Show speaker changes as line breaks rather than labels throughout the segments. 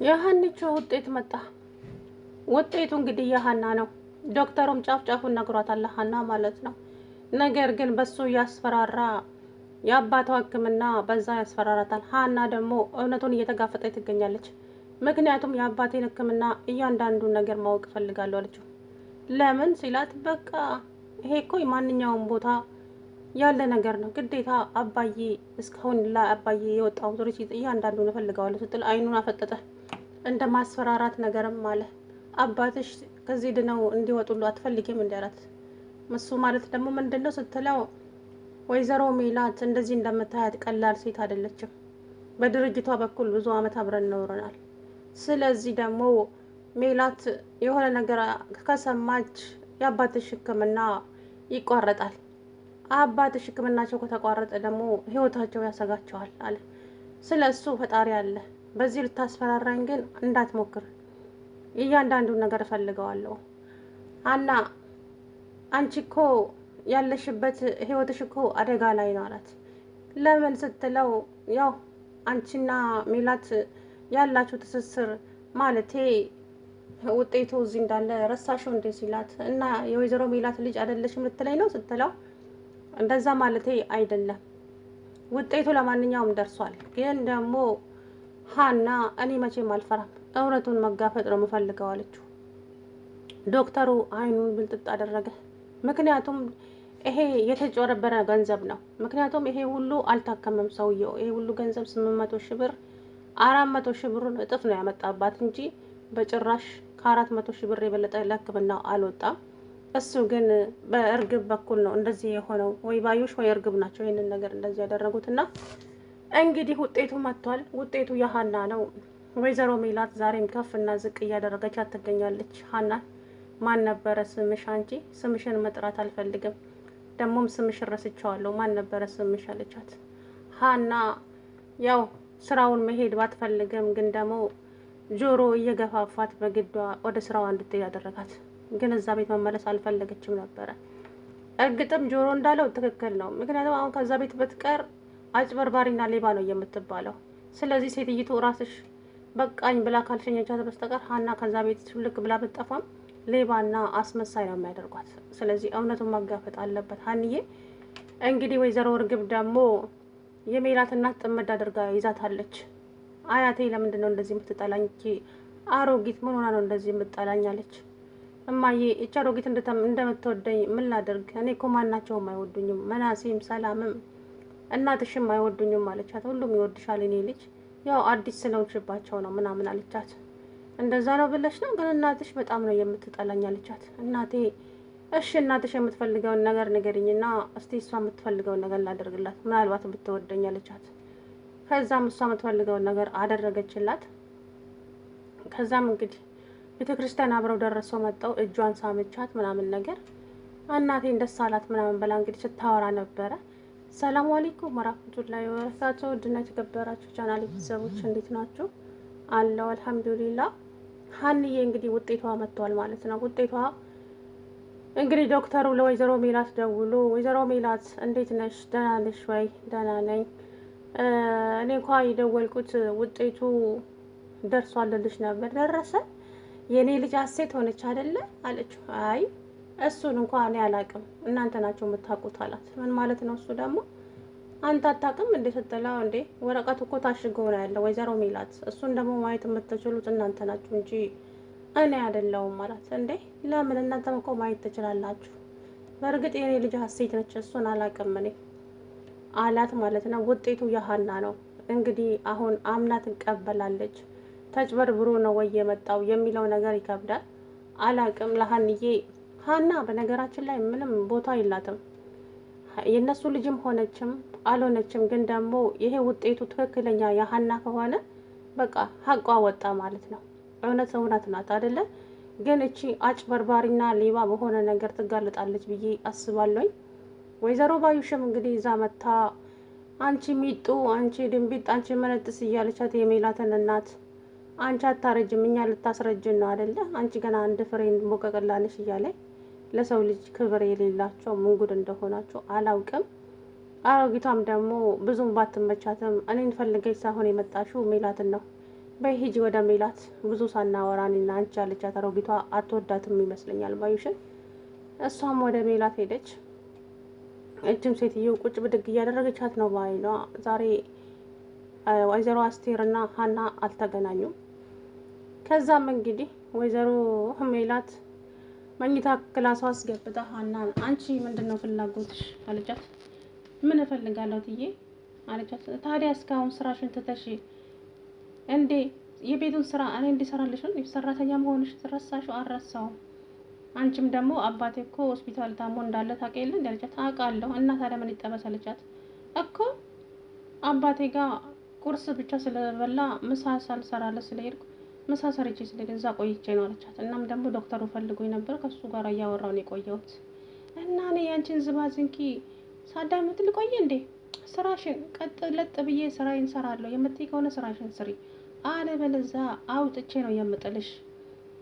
የሀኒቾ ውጤት መጣ። ውጤቱ እንግዲህ የሀና ነው። ዶክተሩም ጫፍ ጫፉን ነግሯታል፣ ሀና ማለት ነው። ነገር ግን በሱ እያስፈራራ የአባቷ ሕክምና በዛ ያስፈራራታል። ሀና ደግሞ እውነቱን እየተጋፈጠች ትገኛለች። ምክንያቱም የአባቴን ሕክምና እያንዳንዱን ነገር ማወቅ እፈልጋለሁ አለችው። ለምን ሲላት በቃ ይሄ እኮ ማንኛውም ቦታ ያለ ነገር ነው፣ ግዴታ አባዬ እስካሁን ለአባዬ የወጣው ሪሲት እያንዳንዱን እፈልገዋለሁ ስትል አይኑን አፈጠጠ። እንደ ማስፈራራት ነገርም አለ። አባትሽ ከዚህ ድነው እንዲወጡሉ አትፈልጊም እንዲ አላት። እሱ ማለት ደግሞ ምንድን ነው ስትለው ወይዘሮ ሜላት እንደዚህ እንደምታያት ቀላል ሴት አይደለችም። በድርጅቷ በኩል ብዙ አመት አብረን ኖረናል። ስለዚህ ደግሞ ሜላት የሆነ ነገር ከሰማች የአባትሽ ሕክምና ይቋረጣል። አባትሽ ሕክምናቸው ከተቋረጠ ደግሞ ህይወታቸው ያሰጋቸዋል አለ። ስለ እሱ ፈጣሪ አለ። በዚህ ልታስፈራራኝ ግን እንዳትሞክር፣ እያንዳንዱን ነገር እፈልገዋለሁ። አና አንቺ እኮ ያለሽበት ህይወትሽ እኮ አደጋ ላይ ነው አላት። ለምን ስትለው ያው አንቺና ሜላት ያላችሁ ትስስር ማለቴ ውጤቱ እዚህ እንዳለ ረሳሽው እንዴ ሲላት፣ እና የወይዘሮ ሜላት ልጅ አይደለሽም ልትለኝ ነው ስትለው፣ እንደዛ ማለቴ አይደለም፣ ውጤቱ ለማንኛውም ደርሷል። ግን ደግሞ ሀና እኔ መቼም አልፈራም፣ እውነቱን መጋፈጥ ነው የምፈልገው አለችው። ዶክተሩ አይኑን ብልጥጥ አደረገ። ምክንያቱም ይሄ የተጨረበረ ገንዘብ ነው። ምክንያቱም ይሄ ሁሉ አልታከመም ሰውየው። ይሄ ሁሉ ገንዘብ 800 ሺህ ብር 400 ሺህ ብሩን እጥፍ ነው ያመጣባት እንጂ በጭራሽ ከ400 ሺህ ብር የበለጠ ለሕክምናው አልወጣም። እሱ ግን በእርግብ በኩል ነው እንደዚህ የሆነው። ወይ ባዩሽ ወይ እርግብ ናቸው ይህንን ነገር እንደዚህ ያደረጉትና እንግዲህ ውጤቱ መጥቷል። ውጤቱ የሀና ነው። ወይዘሮ ሜላት ዛሬም ከፍ እና ዝቅ እያደረገቻት ትገኛለች። ሀናን ማን ነበረ ስምሽ? አንቺ ስምሽን መጥራት አልፈልግም፣ ደግሞም ስምሽን ረስቸዋለሁ። ማን ነበረ ስምሽ አለቻት። ሀና ያው ስራውን መሄድ ባትፈልግም ግን ደግሞ ጆሮ እየገፋፋት በግዷ ወደ ስራዋ እንድትሄድ ያደረጋት። ግን እዛ ቤት መመለስ አልፈለገችም ነበረ። እርግጥም ጆሮ እንዳለው ትክክል ነው። ምክንያቱም አሁን ከዛ ቤት ብትቀር አጭበርባሪና ሌባ ነው የምትባለው። ስለዚህ ሴትይቱ ራስሽ በቃኝ ብላ ካልሸኘቻት በስተቀር ሀና ከዛ ቤት ልክ ብላ ብትጠፋም ሌባና አስመሳይ ነው የሚያደርጓት። ስለዚህ እውነቱን ማጋፈጥ አለበት ሀንዬ። እንግዲህ ወይዘሮ እርግብ ደግሞ የሜላት እናት ጥምድ አድርጋ ይዛታለች። አያቴ ለምንድን ነው እንደዚህ የምትጠላኝ? አሮጊት ምን ሆና ነው እንደዚህ የምትጠላኝ አለች። እማዬ እቺ አሮጊት እንደምትወደኝ ምን ላድርግ? እኔ እኮ ማናቸውም አይወዱኝም፣ መናሴም ሰላምም እናትሽም አይወዱኝም አለቻት። ሁሉም ይወድሻል እኔ ልጅ፣ ያው አዲስ ስለሆንሽባቸው ነው ምናምን አለቻት። እንደዛ ነው ብለሽ ነው? ግን እናትሽ በጣም ነው የምትጠላኝ አለቻት። እናቴ እሺ እናትሽ የምትፈልገውን ነገር ንገሪኝና እስቲ እሷ የምትፈልገውን ነገር ላደርግላት፣ ምናልባት ብትወደኝ አለቻት። ከዛም እሷ የምትፈልገውን ነገር አደረገችላት። ከዛም እንግዲህ ቤተ ክርስቲያን አብረው ደረሰው መጣው እጇን ሳመቻት ምናምን ነገር እናቴን ደስ አላት ምናምን ብላ እንግዲህ ስታወራ ነበረ። ሰላም አለይኩም ወራህመቱላሂ ወበረካቱሁ። ውድና የተከበራችሁ ቻናል ቤተሰቦች እንዴት ናችሁ? አለው አልሐምዱሊላህ። ሀንዬ እንግዲህ ውጤቷ መጥቷል ማለት ነው። ውጤቷ እንግዲህ ዶክተሩ ለወይዘሮ ሜላት ደውሎ ወይዘሮ ሜላት እንዴት ነሽ? ደህና ነሽ ወይ? ደህና ነኝ። እኔ እንኳ የደወልኩት ውጤቱ ደርሷል ልልሽ ነበር። ደረሰ? የኔ ልጅ ሀሴት ሆነች አይደለ አለችው። አይ እሱን እንኳን እኔ አላቅም፣ እናንተ ናችሁ የምታውቁት አላት። ምን ማለት ነው? እሱ ደግሞ አንተ አታውቅም እንዴ ስትለው፣ እንዴ ወረቀቱ እኮ ታሽጎ ነው ያለው ወይዘሮ ሜላት፣ እሱን ደግሞ ማየት የምትችሉት እናንተ ናችሁ እንጂ እኔ አይደለሁም አላት። እንዴ ለምን? እናንተም እኮ ማየት ትችላላችሁ። በእርግጥ የኔ ልጅ ሀሴት ነች፣ እሱን አላቅም እኔ አላት ማለት ነው። ውጤቱ የሀና ነው። እንግዲህ አሁን አምና ትቀበላለች። ተጭበርብሮ ነው ወይ የመጣው የሚለው ነገር ይከብዳል። አላቅም ለሀንዬ። ሀና በነገራችን ላይ ምንም ቦታ የላትም። የእነሱ ልጅም ሆነችም አልሆነችም፣ ግን ደግሞ ይሄ ውጤቱ ትክክለኛ የሀና ከሆነ በቃ ሀቋ ወጣ ማለት ነው። እውነት ናት አይደለ? ግን እቺ አጭበርባሪና ሌባ በሆነ ነገር ትጋለጣለች ብዬ አስባለሁኝ። ወይዘሮ ባዩሽም እንግዲህ እዛ መታ አንቺ ሚጡ፣ አንቺ ድንቢጥ፣ አንቺ መነጥስ እያለቻት የሜላትን እናት አንቺ አታረጅም፣ እኛ ልታስረጅን ነው አይደለ? አንቺ ገና አንድ ፍሬ ሞቀቀላነሽ እያለ ለሰው ልጅ ክብር የሌላቸው ምንጉድ እንደሆናቸው አላውቅም። አሮጊቷም ደግሞ ብዙም ባትመቻትም እኔን ፈልገሽ ሳይሆን የመጣሽው ሜላትን ነው፣ በሂጂ ወደ ሜላት ብዙ ሳናወራ እኔና አንቺ አለቻት። አሮጊቷ አትወዳትም ይመስለኛል ባዩሽን። እሷም ወደ ሜላት ሄደች። እጅም ሴትየው ቁጭ ብድግ እያደረገቻት ነው ባይሏ። ዛሬ ወይዘሮ አስቴርና ሀና አልተገናኙም። ከዛም እንግዲህ ወይዘሮ ሜላት መኝታ ክላሷ አስገብታ ሀናን አንቺ ምንድነው ፍላጎትሽ አለቻት። ምን እፈልጋለሁ ትዬ አለቻት። ታዲያ እስካሁን ስራሽን ትተሽ እንዴ የቤቱን ስራ እኔ እንዲሰራልሽ ነው ሰራተኛ መሆንሽ ትረሳሽው? አልረሳውም። አንቺም ደግሞ አባቴ እኮ ሆስፒታል ታሞ እንዳለ ታውቂ የለ እንዴ አለቻት። አውቃለሁ። እና ታዲያ ምን ይጠበስ አለቻት። እኮ አባቴ ጋር ቁርስ ብቻ ስለበላ ምሳ ሳልሰራለት ስለሄድኩ ምሳ ሰርቼ ስለሄድ እዛ ቆይቼ ነው አለቻት። እናም ደግሞ ዶክተሩ ፈልጎኝ ነበር ከሱ ጋር እያወራሁ ነው የቆየሁት። እና እኔ ያንቺን ዝባዝንኪ ሳዳምጥ ልቆይ እንዴ? ስራሽን ቀጥ ለጥ ብዬ ስራዬን ሰራለሁ የምትይ ከሆነ ስራሽን ስሪ፣ አለበለዚያ አውጥቼ ነው የምጥልሽ።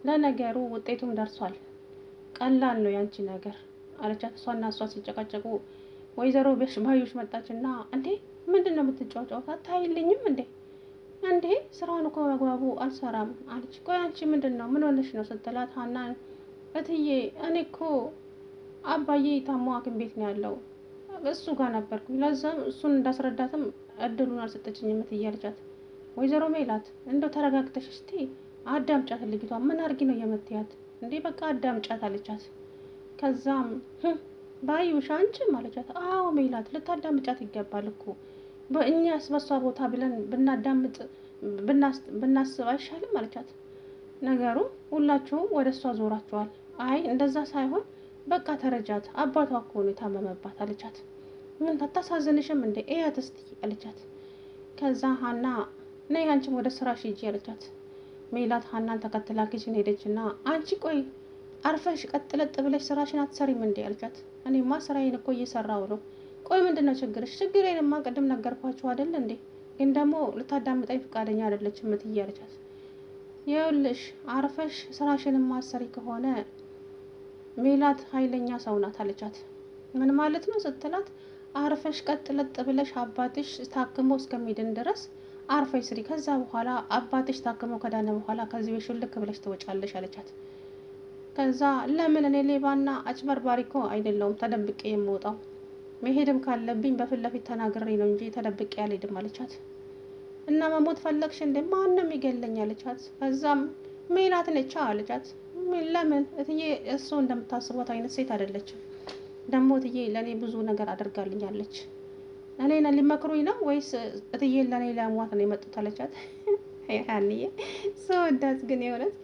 ለነገሩ ውጤቱም ደርሷል፣ ቀላል ነው ያንቺ ነገር አለቻት። እሷና እሷ ሲጨቃጨቁ ወይዘሮ ባዩሽ መጣችና እንዴ ምንድነው የምትጫወጫው? አታይልኝም እንዴ? እንዴ ስራውን እኮ በአግባቡ አልሰራም አለች። ቆይ አንቺ ምንድነው ምን ሆነሽ ነው ስትላት ሀናን እትዬ እኔ እኮ አባዬ ታሞ ሐኪም ቤት ነው ያለው እሱ ጋር ነበርኩኝ። ለዛም እሱን እንዳስረዳትም እድሉን አልሰጠችኝም እትዬ አለቻት። ወይዘሮ ሜላት እንደው ተረጋግተሽ እስቲ አዳምጫት፣ ልጅቷ ምን አርጊ ነው የምትያት እንዴ? በቃ አዳምጫት አለቻት። ከዛም ባዩሽ አንቺም አለቻት። አዎ ሜላት ልታዳምጫት ይገባል እኮ በእኛስ በሷ ቦታ ብለን ብናዳምጥ ብናስብ አይሻልም አለቻት። ነገሩ ሁላችሁም ወደ እሷ ዞራችኋል። አይ እንደዛ ሳይሆን በቃ ተረጃት፣ አባቷ እኮ ነው የታመመባት አለቻት። ምን ታሳዝንሽም እንዴ እያት እስቲ አለቻት። ከዛ ሀና ነይ አንቺም ወደ ስራሽ ሂጂ አለቻት። ሜላት ሀናን ተከትላ ኪችን ሄደችና አንቺ ቆይ አርፈሽ ቀጥለጥ ብለሽ ስራሽን አትሰሪም እንዴ አለቻት። እኔማ ስራዬን እኮ እየሰራው ነው። ቆይ ምንድነው ችግርሽ? ችግሬንማ ቅድም ነገርኳችሁ አይደል እንዴ? ግን ደግሞ ልታዳምጠኝ ፈቃደኛ አይደለችም እትዬ አለቻት። ይኸውልሽ አርፈሽ ስራሽን ማሰሪ ከሆነ ሜላት ኃይለኛ ሰው ናት አለቻት። ምን ማለት ነው ስትላት አርፈሽ ቀጥለጥ ብለሽ አባትሽ ታክሞ እስከሚድን ድረስ አርፈሽ ስሪ። ከዛ በኋላ አባትሽ ታክሞ ከዳነ በኋላ ከዚህ ቤት ሽልክ ብለሽ ትወጫለሽ አለቻት። ከዛ ለምን እኔ ሌባና አጭበርባሪ እኮ አይደለሁም ተደብቄ የምወጣው፣ መሄድም ካለብኝ በፊት ለፊት ተናግሬ ነው እንጂ ተደብቄ አልሄድም አለቻት። እና መሞት ፈለግሽ እንዴ? ማንም ይገለኝ አለቻት። ከዛም ሜላት ነቻ አለቻት። ለምን እትዬ እሱ እንደምታስቧት አይነት ሴት አይደለችም። ደግሞ እትዬ ለእኔ ብዙ ነገር አድርጋልኛለች። እኔን ሊመክሩኝ ነው ወይስ እትዬ ለእኔ ሊያሟት ነው የመጡት አለቻት። ያንዬ ሰወዳት ግን የሆነት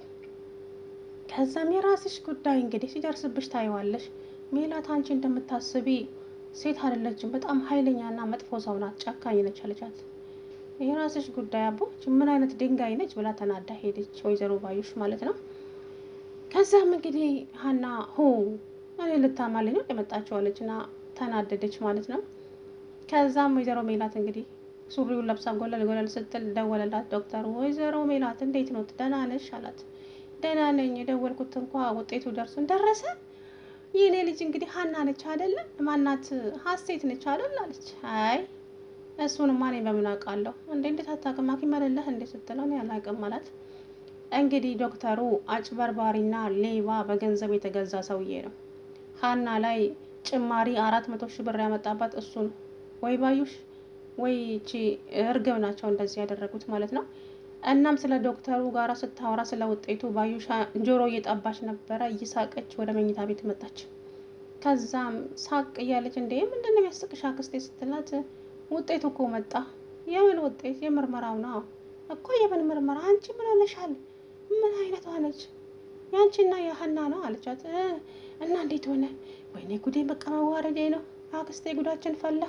ከዛም የራስሽ ጉዳይ እንግዲህ ሲደርስብሽ ታይዋለሽ። ሜላት አንቺ እንደምታስቢ ሴት አይደለችም፣ በጣም ኃይለኛና መጥፎ ሰው ናት፣ ጨካኝ ነች አለቻት። የራስሽ ጉዳይ አቦች ምን አይነት ድንጋይ ነች ብላ ተናዳ ሄደች፣ ወይዘሮ ባዩሽ ማለት ነው። ከዛም እንግዲህ ሀና እኔ ልታማልኝ ነው የመጣችው አለችና ተናደደች ማለት ነው። ከዛም ወይዘሮ ሜላት እንግዲህ ሱሪውን ለብሳ ጎለል ጎለል ስትል ደወለላት ዶክተሩ። ወይዘሮ ሜላት እንዴት ነው ደህና ነሽ አላት። ደህና ነኝ፣ የደወልኩት እንኳ ውጤቱ ደረሰ። የኔ ልጅ እንግዲህ ሀና ነች አይደለ? ማናት ሀሴት ነች አይደል አለች። አይ እሱንማ እኔ በምን አውቃለሁ እንዴ? እንዴት አታውቅም? ሐኪም አይደለህ እንዴ ስትለው እኔ አላውቅም ማለት። እንግዲህ ዶክተሩ አጭበርባሪና ሌባ በገንዘብ የተገዛ ሰውዬ ነው። ሀና ላይ ጭማሪ 400 ሺህ ብር ያመጣባት እሱ ነው። ወይ ባዩሽ ወይ እቺ እርግብ ናቸው እንደዚህ ያደረጉት ማለት ነው። እናም ስለ ዶክተሩ ጋር ስታወራ ስለ ውጤቱ ባዩሽ ጆሮ እየጣባች ነበረ። እየሳቀች ወደ መኝታ ቤት መጣች። ከዛም ሳቅ እያለች እንዴ ምንድነው የሚያስቅሽ አክስቴ ስትላት ውጤቱ እኮ መጣ። የምን ውጤት? የምርመራው ነው እኮ። የምን ምርመራ? አንቺ ምን ሆነሻል? ምን አይነት ሆነች? ያንቺና የሀና ነው አለቻት። እና እንዴት ሆነ? ወይኔ ጉዴ፣ በቃ መዋረዴ ነው አክስቴ፣ ጉዳችን ፈላ።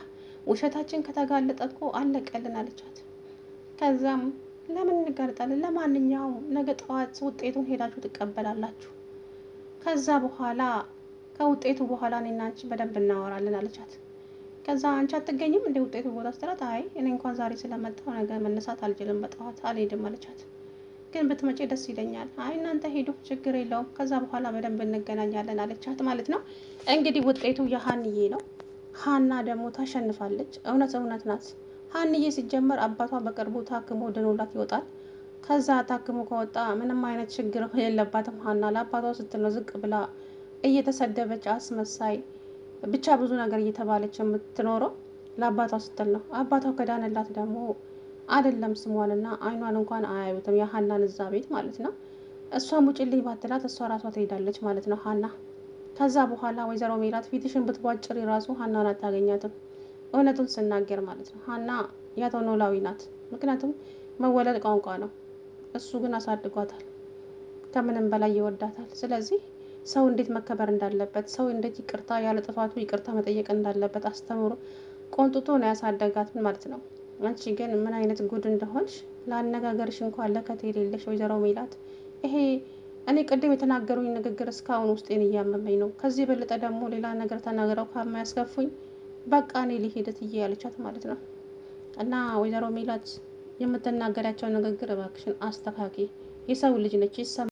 ውሸታችን ከተጋለጠ እኮ አለቀልን አለቻት። ከዛም ለምን እንጋለጣለን? ለማንኛውም ነገ ጠዋት ውጤቱን ሄዳችሁ ትቀበላላችሁ። ከዛ በኋላ ከውጤቱ በኋላ እኔና አንቺ በደንብ እናወራለን አለቻት። ከዛ አንቺ አትገኝም እንደ ውጤቱ ቦታ ስትላት፣ አይ እኔ እንኳን ዛሬ ስለመጣሁ ነገ መነሳት አልችልም፣ በጠዋት አልሄድም አለቻት። ግን ብትመጪ ደስ ይለኛል። አይ እናንተ ሄዱ፣ ችግር የለውም፣ ከዛ በኋላ በደንብ እንገናኛለን አለቻት ማለት ነው። እንግዲህ ውጤቱ የሀንዬ ነው። ሀና ደግሞ ታሸንፋለች። እውነት ናት። ሀንዬ ሲጀመር አባቷ በቅርቡ ታክሞ ድኖላት ይወጣል። ከዛ ታክሞ ከወጣ ምንም አይነት ችግር የለባትም ሀና። ለአባቷ ስትል ነው ዝቅ ብላ እየተሰደበች አስመሳይ ብቻ ብዙ ነገር እየተባለች የምትኖረው ለአባቷ ስትል ነው። አባቷ ከዳነላት ደግሞ አይደለም ስሟንና አይኗን እንኳን አያዩትም፣ የሀናን እዛ ቤት ማለት ነው። እሷም ውጭልኝ ባትላት እሷ ራሷ ትሄዳለች ማለት ነው ሀና። ከዛ በኋላ ወይዘሮ ሜላት ፊትሽን ብትቧጭሪ ራሱ ሀናን አታገኛትም፣ እውነቱን ስናገር ማለት ነው። ሀና የአቶ ኖላዊ ናት። ምክንያቱም መወለድ ቋንቋ ነው፣ እሱ ግን አሳድጓታል፣ ከምንም በላይ ይወዳታል። ስለዚህ ሰው እንዴት መከበር እንዳለበት፣ ሰው እንዴት ይቅርታ ያለ ጥፋቱ ይቅርታ መጠየቅ እንዳለበት አስተምሮ ቆንጥቶ ነው ያሳደጋት ማለት ነው። አንቺ ግን ምን አይነት ጉድ እንደሆንሽ ለአነጋገርሽ እንኳን ለከት የሌለሽ ወይዘሮ ሜላት። ይሄ እኔ ቅድም የተናገሩኝ ንግግር እስካሁን ውስጤን እያመመኝ ነው። ከዚህ የበለጠ ደግሞ ሌላ ነገር ተናግረው ከማያስከፉኝ በቃ እኔ ሊሄድት እያለቻት ማለት ነው። እና ወይዘሮ ሜላት የምትናገራቸው ንግግር እባክሽን አስተካኪ፣ የሰው ልጅ ነች ይሰማ